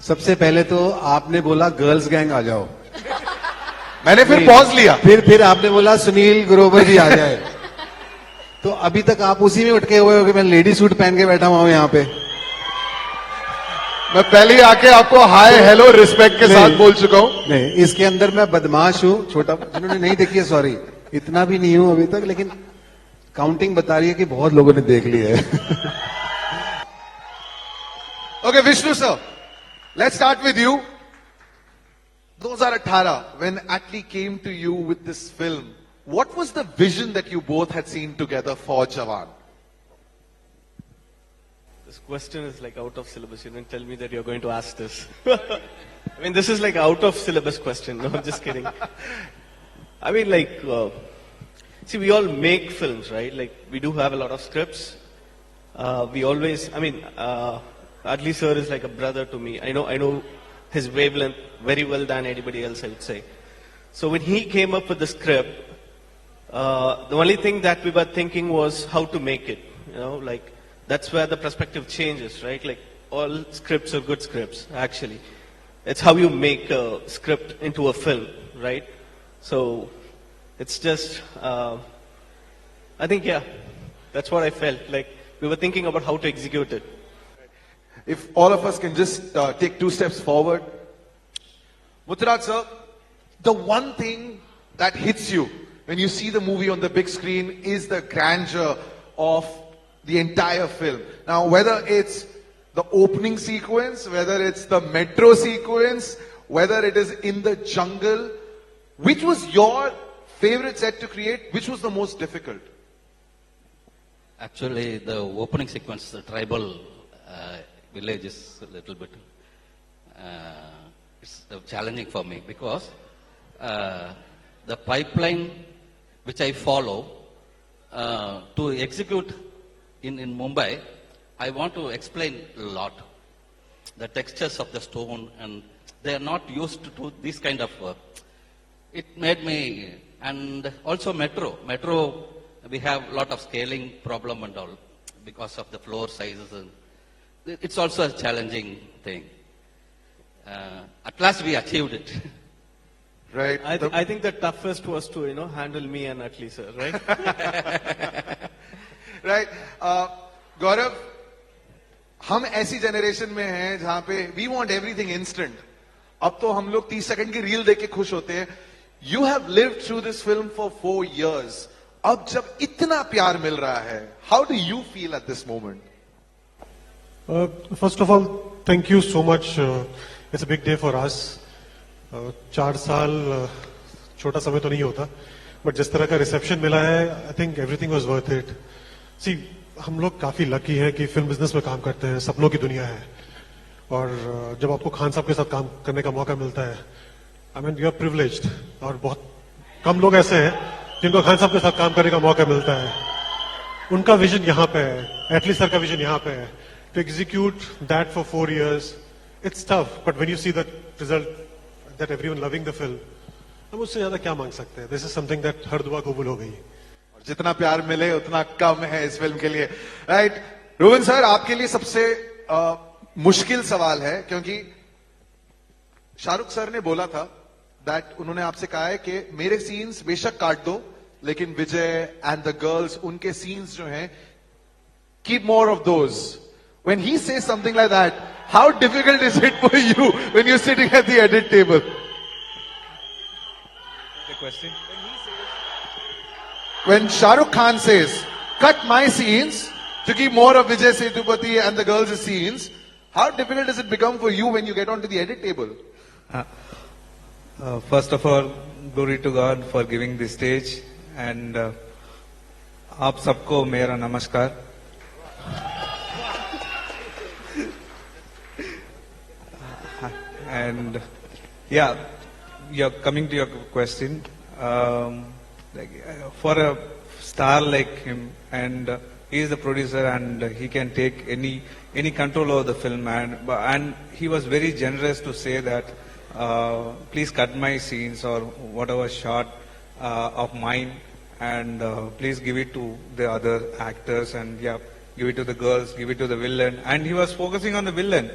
सबसे पहले तो आपने बोला गर्ल्स गैंग आ जाओ, मैंने फिर पॉज लिया। फिर आपने बोला सुनील ग्रोवर भी आ जाए। तो अभी तक आप उसी में अटके हुए हो कि मैं लेडी सूट पहन के बैठा हुआ हूं यहाँ पे। मैं पहले ही आके आपको हाय हेलो रिस्पेक्ट के साथ बोल चुका हूं। नहीं, इसके अंदर मैं बदमाश हूं। छोटा, जिन्होंने नहीं देखी है सॉरी, इतना भी नहीं हूं अभी तक, लेकिन काउंटिंग बता रही है कि बहुत लोगों ने देख ली है। Okay Vishnu sir, let's start with you. 2018, when Atlee came to you with this film, what was the vision that you both had seen together for Jawan? This question is like out of syllabus. You didn't tell me that you're going to ask this. I mean, this is like out of syllabus question. No, I'm just kidding. I mean, like, see, we all make films, right? Like, we do have a lot of scripts. We always, I mean, Atlee sir is like a brother to me. I know his wavelength very well than anybody else, I would say. So when he came up with the script, the only thing that we were thinking was how to make it. You know, like, that's where the perspective changes, right? Like, all scripts are good scripts, actually. It's how you make a script into a film, right? So, it's just, I think, yeah, that's what I felt. Like, we were thinking about how to execute it. If all of us can just take 2 steps forward. Muthraj sir, the one thing that hits you when you see the movie on the big screen is the grandeur of the entire film. Now, whether it's the opening sequence, whether it's the metro sequence, whether it is in the jungle, which was your favorite set to create? Which was the most difficult? Actually, the opening sequence, the tribal village is a little bit it's challenging for me because the pipeline which I follow to execute in Mumbai, I want to explain a lot. The textures of the stone, and they are not used to this kind of work. It made me, and also metro. Metro, we have a lot of scaling problem and all because of the floor sizes, and it's also a challenging thing. At last we achieved it. Right. I think the toughest was to, handle me and Atlee sir, right? Right. गौरव, हम ऐसी generation में हैं जहां पे we want everything instant. अब तो हम लोग 30 सेकंड की रील देख के खुश होते हैं। You have lived through this film for 4 years. अब जब इतना प्यार मिल रहा है, how do you feel at this moment? First of all, thank you so much. It's a big day for us. 4 साल छोटा समय तो नहीं होता, बट जिस तरह का रिसेप्शन मिला है, I think everything was worth it. See, हम लोग काफी लकी हैं कि फिल्म बिजनेस में काम करते हैं, सपनों की दुनिया है, और जब आपको खान साहब के साथ काम करने का मौका मिलता है, I mean you are privileged, और बहुत कम लोग ऐसे हैं जिनको खान साहब के साथ काम करने का मौका मिलता है। उनका विजन यहाँ पे है, एटली सर का विजन यहाँ पे है। To execute that for 4 years, it's tough. But when you see the result, that everyone loving the film, हम उससे ज्यादा क्या मांग सकते हैं? This is something that हर दुआ कबूल हो गई। और जितना प्यार मिले उतना कम है इस फिल्म के लिए, राइट? रोहन सर, आपके लिए सबसे मुश्किल सवाल है, क्योंकि शाहरुख सर ने बोला था दैट उन्होंने आपसे कहा है कि मेरे सीन्स बेशक काट दो, लेकिन विजय एंड द गर्ल्स, उनके सीन्स जो हैं, keep more of those. When he says something like that, how difficult is it for you when you're sitting at the edit table? The question. When Shah Rukh Khan says, cut my scenes to keep more of Vijay Sethupathi and the girls' scenes, how difficult does it become for you when you get onto the edit table? First of all, glory to God for giving this stage, and आप सबको मेरा नमस्कार। And yeah, you're coming to your question. For a star like him, and he is the producer, and he can take any control over the film, and he was very generous to say that please cut my scenes or whatever shot of mine, and please give it to the other actors, and yeah, give it to the girls, give it to the villain, and he was focusing on the villain.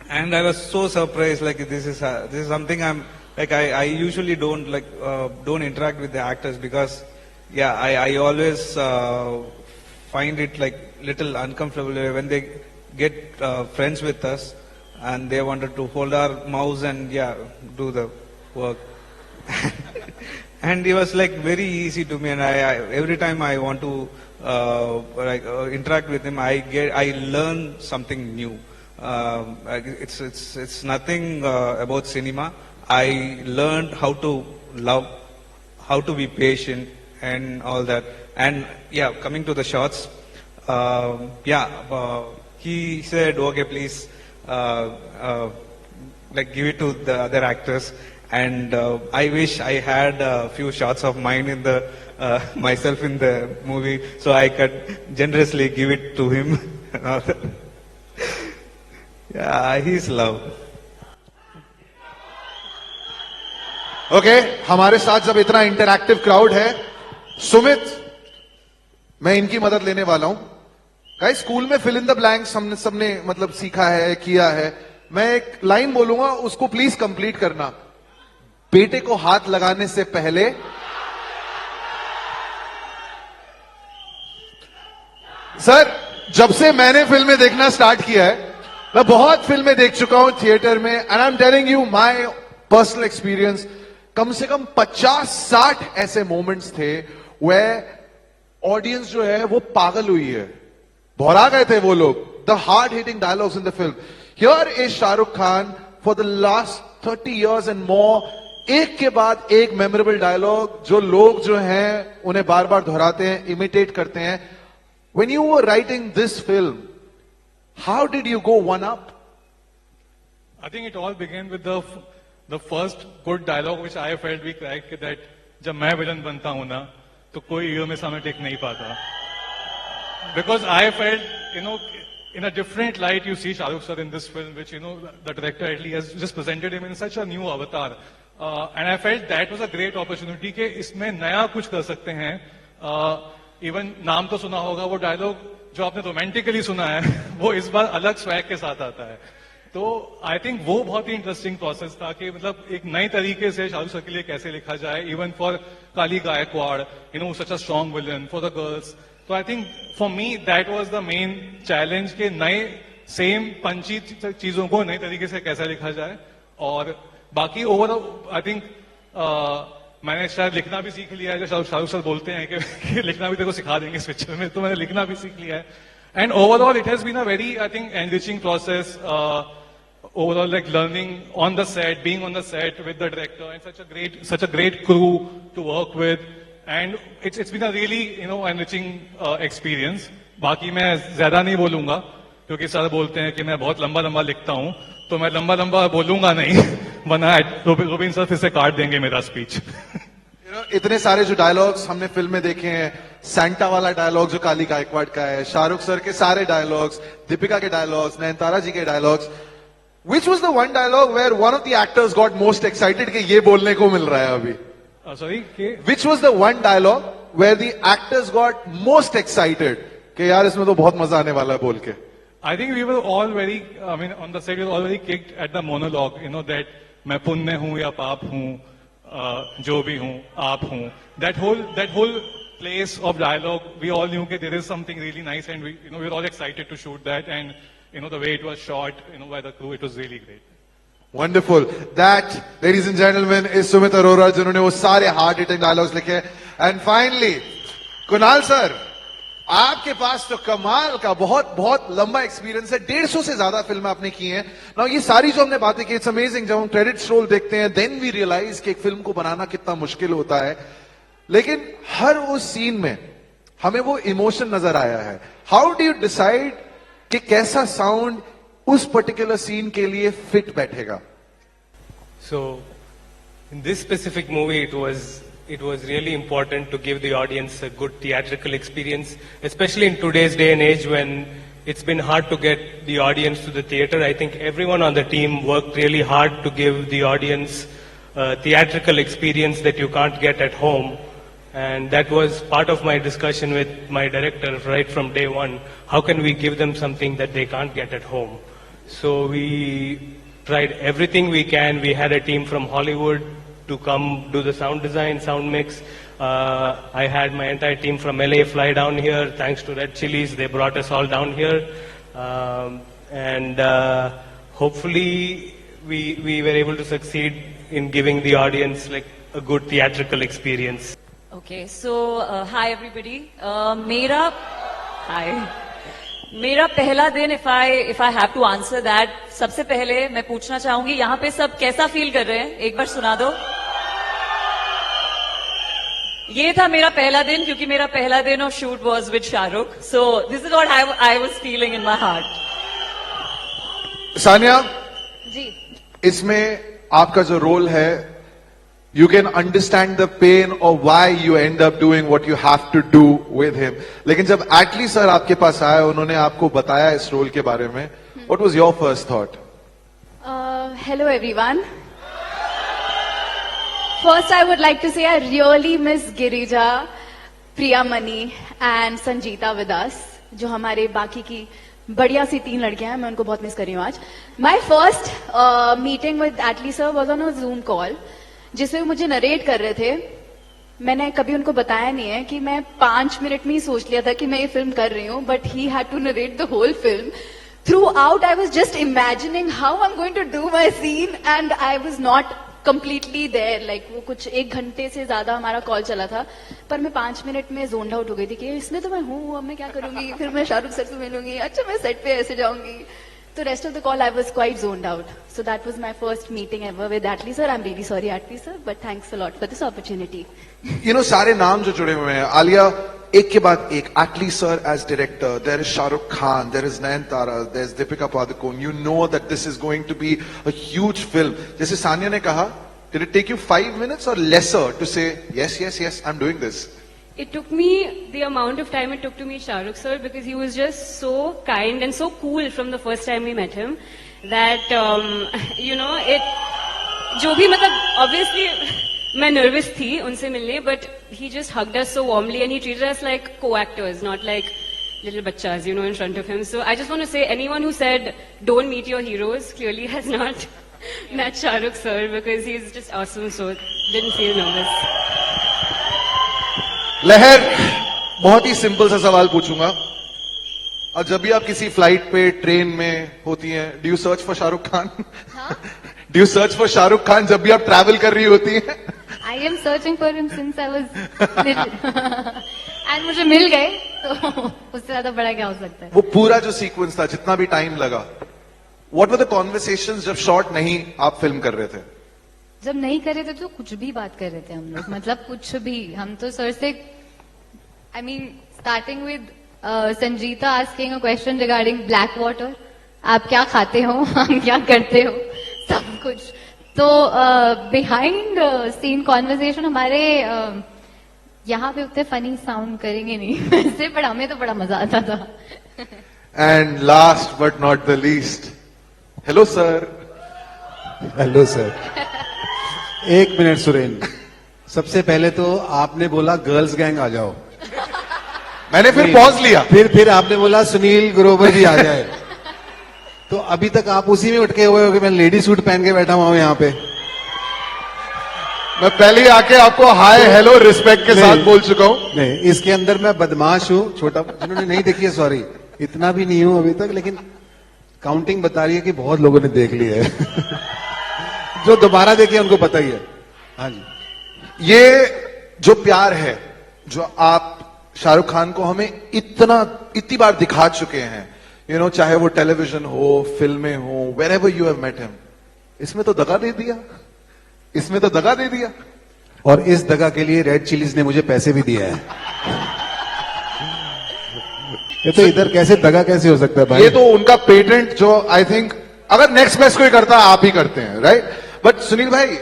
and I was so surprised. Like this is something I'm like I usually don't like don't interact with the actors because yeah I always find it like little uncomfortable when they get friends with us and they wanted to hold our mouse and yeah do the work. And it was like very easy to me, and I every time I want to interact with him, I learn something new. It's nothing about cinema. I learned how to love, how to be patient, and all that. And yeah, coming to the shots, he said, okay, please, like give it to the other actors. And I wish I had a few shots of mine in the myself in the movie, so I could generously give it to him. And all that. Yeah, he's love. Okay हमारे साथ जब इतना interactive crowd है, सुमित, मैं इनकी मदद लेने वाला हूं. गाइस, स्कूल में फिल इन द ब्लैंक्स हमने सबने मतलब सीखा है, किया है. मैं एक लाइन बोलूंगा, उसको प्लीज कंप्लीट करना. बेटे को हाथ लगाने से पहले सर, जब से मैंने फिल्में देखना स्टार्ट किया है, मैं बहुत फिल्में देख चुका हूं थिएटर में, and I am telling you my personal experience. कम से कम 50-60 ऐसे मोमेंट्स थे वे ऑडियंस जो है वो पागल हुई है, भौरा गए थे वो लोग. The hard hitting dialogues in the film. Here is Shahrukh Khan for the last 30 years and more, एक के बाद एक मेमोरेबल डायलॉग जो लोग जो हैं उन्हें बार बार दोहराते हैं, इमिटेट करते हैं. When you were writing this film, how did you go one up? I think it all began with the first good dialogue which I felt we cracked, that जब मैं विलन बनता हूं ना तो कोई हीरो में सामने टिक नहीं पाता. Because I felt, in a different light you see Shahrukh sir in this film, which the director at least has just presented him in such a new avatar, and I felt that was a great opportunity कि इसमें नया कुछ कर सकते हैं. Even नाम तो सुना होगा, वो डायलॉग जो आपने रोमांटिकली सुना है वो इस बार अलग स्वैग के साथ आता है. तो आई थिंक वो बहुत ही इंटरेस्टिंग प्रोसेस था कि मतलब एक नई तरीके से शाहरुख सर के लिए कैसे लिखा जाए, even for Kali Gaikwad, such a strong villain for the girls. तो I think for me that was the main challenge कि नए सेम पंची चीजों को नई तरीके से कैसे लिखा जाए. और बाकी ओवरऑल आई थिंक मैंने शायद लिखना भी सीख लिया है. जो शाहरुख सर बोलते हैं कि लिखना भी तेरे को सिखा देंगे इस पिक्चर में, तो मैंने लिखना भी सीख लिया है. And overall it has been a very I think enriching process. Overall, like learning on the set, being on the set with the director, and such a great crew to work with, and it's been a really enriching experience. बाकी मैं ज्यादा नहीं बोलूंगा क्योंकि sir बोलते हैं कि मैं बहुत लंबा लिखता हूं, तो मैं लंबा बोलूंगा नहीं वरना रोबिन सर फिर से काट देंगे मेरा स्पीच. इतने सारे जो डायलॉग्स हमने फिल्म में देखे हैं, सैंटा वाला डायलॉग जो काली गायकवाड़ का है, शाहरुख सर के सारे डायलॉग्स, दीपिका के डायलॉग्स, नयनतारा जी के dialogues. Which was the one dialogue where one of the actors got most excited कि ये बोलने को मिल रहा है अभी? Sorry, Which was the one dialogue where the actors got most excited कि यार इसमें तो बहुत मजा आने वाला है बोल के? I think we were all very, on the set we were all very kicked at the monologue, that मैं पुण्य हूँ या पाप हूँ, जो भी हूँ, आप हूँ. That whole place of dialogue, we all knew that there is something really nice, and we were all excited to shoot that, and the way it was shot, by the crew, it was really great. Wonderful. That, ladies and gentlemen, is Sumit Arora, जिन्होंने वो सारे hard hitting dialogues लिखे. And finally, Kunal sir, आपके पास तो कमाल का बहुत लंबा एक्सपीरियंस है. 150 से ज्यादा फिल्में आपने की हैं. Now ये सारी जो हमने बातें की, it's amazing. जब हम क्रेडिट्स रोल देखते हैं, then we realize कि एक फिल्म को बनाना कितना मुश्किल होता है. लेकिन हर उस सीन में हमें वो इमोशन नजर आया है. How do you decide कि कैसा साउंड उस पर्टिकुलर सीन के लिए फिट बैठेगा? So, in this specific movie, it was really important to give the audience a good theatrical experience, especially in today's day and age when it's been hard to get the audience to the theater. I think everyone on the team worked really hard to give the audience a theatrical experience that you can't get at home. And that was part of my discussion with my director right from day one. How can we give them something that they can't get at home? So we tried everything we can. We had a team from Hollywood to come do the sound design, sound mix. I had my entire team from LA fly down here. Thanks to Red Chilies, they brought us all down here. And hopefully we were able to succeed in giving the audience like a good theatrical experience. Okay, so hi everybody. मेरा पहला दिन if I have to answer that, सबसे पहले मैं पूछना चाहूंगी यहाँ पे सब कैसा फील कर रहे हैं, एक बार सुना दो. ये था मेरा पहला दिन क्योंकि मेरा पहला दिन और shoot was with Shahrukh. So this is what I was feeling in my heart. Sania, ji. इसमें आपका जो रोल है, you can understand the pain or why you end up doing what you have to do with him. लेकिन जब एटली sir आपके पास आए, उन्होंने आपको बताया इस रोल के बारे में, what was your first thought? Hello everyone. First I would like to say I really miss Girija, Priyamani and Sangeeta with us, जो हमारे बाकी की बढ़िया सी 3 लड़कियां हैं, मैं उनको बहुत मिस कर रही हूँ आज. My first meeting with Atlee sir was on a Zoom call, जिसमें मुझे नरेट कर रहे थे. मैंने कभी उनको बताया नहीं है कि मैं 5 मिनट में ही सोच लिया था कि मैं ये फिल्म कर रही हूँ, but he had to narrate the whole film. Throughout I was just imagining how I am going to do my scene and I was not completely there. Like वो कुछ 1 घंटे से ज्यादा हमारा कॉल चला था, पर मैं 5 मिनट में जोन आउट हो गई थी कि इसमें तो मैं हूँ, अब मैं क्या करूंगी, फिर मैं शाहरुख सर से मिलूंगी, अच्छा मैं सेट पे ऐसे जाऊंगी. So rest of the call I was quite zoned out. So that was my first meeting ever with Atlee sir. I'm really sorry Atlee sir, but thanks a lot for this opportunity. You know, सारे नाम जो जुड़े हुए हैं, आलिया एक के बाद एक. Atlee sir as director, there is Shah Rukh Khan, there is Nayanthara, there is Deepika Padukone. You know that this is going to be a huge film. जैसे सानिया ने कहा, did it take you 5 minutes or lesser to say yes, yes, yes, I'm doing this? It took me the amount of time it took to meet Shahrukh sir because he was just so kind and so cool from the first time we met him that you know it जो भी मतलब obviously मैं nervous थी उनसे मिलने, but he just hugged us so warmly and he treated us like co-actors, not like little bachas, you know, in front of him. So I just want to say anyone who said don't meet your heroes clearly has not met Shahrukh sir because he's just awesome, so didn't feel nervous. लहर, बहुत ही simple सा सवाल पूछूंगा. और जब भी आप किसी फ्लाइट पे, ट्रेन में होती हैं, do you search for Shahrukh Khan? Do you search for Shahrukh Khan जब भी आप ट्रैवल कर रही होती हैं? I am searching for him since I was little. And मुझे मिल गए, तो उससे ज्यादा बड़ा क्या हो सकता है? वो पूरा जो सीक्वेंस था, जितना भी टाइम लगा, what were the conversations जब शॉट नहीं आप फिल्म कर रहे थे? जब नहीं कर रहे थे तो कुछ भी बात कर रहे थे हम लोग, मतलब कुछ भी. हम तो सर से I mean, starting with Sangeeta asking a question regarding black water. आप क्या खाते हो, हम क्या करते हो, सब कुछ. तो behind scene conversation हमारे यहाँ पे उतने funny sound करेंगे नहीं वैसे, पर हमें तो बड़ा मजा आता था. And last but not the least, hello sir. Hello sir. 1 minute Surendra, सबसे पहले तो आपने बोला गर्ल्स गैंग आ जाओ, मैंने फिर पॉज लिया, फिर आपने बोला सुनील ग्रोवर भी आ जाए. तो अभी तक आप उसी में उठके हुए हो कि मैं लेडी सूट पहन के बैठा हुआ हूं यहाँ पे. मैं पहले ही आके आपको हाय हेलो रिस्पेक्ट के साथ बोल चुका हूं. नहीं, इसके अंदर मैं बदमाश हूँ. छोटा, जिन्होंने नहीं देखी है सॉरी, इतना भी नहीं हूं अभी तक, लेकिन काउंटिंग बता रही है कि बहुत लोगों ने देख ली है. जो दोबारा देखे उनको पता ही है. हाँ जी. ये जो प्यार है, जो आप शाहरुख खान को हमें इतनी बार दिखा चुके हैं, यू नो, चाहे वो टेलीविजन हो, फिल्में हो, wherever you have met him, इसमें तो दगा दे दिया, इसमें तो दगा दे दिया. और इस दगा के लिए रेड चिलीज ने मुझे पैसे भी दिया है. ये तो इधर कैसे दगा कैसे हो सकता है भाई? ये तो उनका पेटेंट, जो आई थिंक अगर नेक्स्ट बेस्ट कोई करता है आप ही करते हैं, राइट? बट सुनील भाई,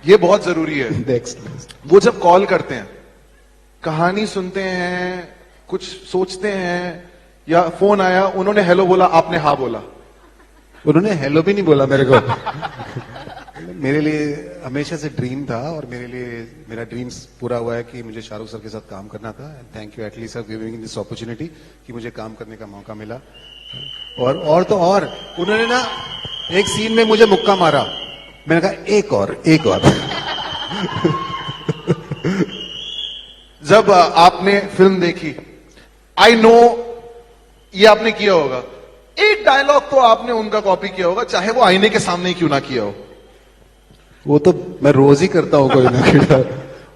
ये बहुत जरूरी है. नेक्स्ट वो जब कॉल करते हैं, कहानी सुनते हैं, कुछ सोचते हैं, या फोन आया, उन्होंने हेलो बोला, आपने हाँ बोला. उन्होंने हेलो भी नहीं बोला मेरे को. मेरे लिए हमेशा से ड्रीम था, और मेरा ड्रीम्स पूरा हुआ है कि मुझे शाहरुख सर के साथ काम करना था. Thank you Atlee sir giving this opportunity कि मुझे काम करने का मौका मिला. और तो और उन्होंने ना एक सीन में मुझे मुक्का मारा, मैंने कहा एक और जब आपने फिल्म देखी, आई नो ये आपने किया होगा, एक डायलॉग तो आपने उनका कॉपी किया होगा, चाहे वो आईने के सामने ही क्यों ना किया हो। वो तो मैं रोज ही करता हूँ कोई ना कोई।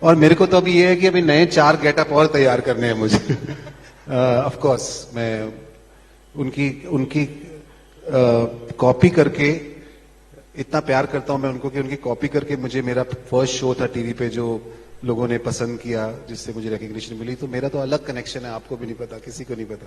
और मेरे को तो अभी ये है कि अभी नए 4 गेटअप और तैयार करने हैं मुझे। ऑफ कोर्स मैं उनकी कॉपी करके इतना प्यार करता हूं मैं उनको कि उनकी कॉपी करके मुझे मेरा फर्स्ट शो था टीवी पे जो लोगों ने पसंद किया, जिससे मुझे रिकग्निशन मिली, तो मेरा तो अलग कनेक्शन है, आपको भी नहीं पता, किसी को नहीं पता।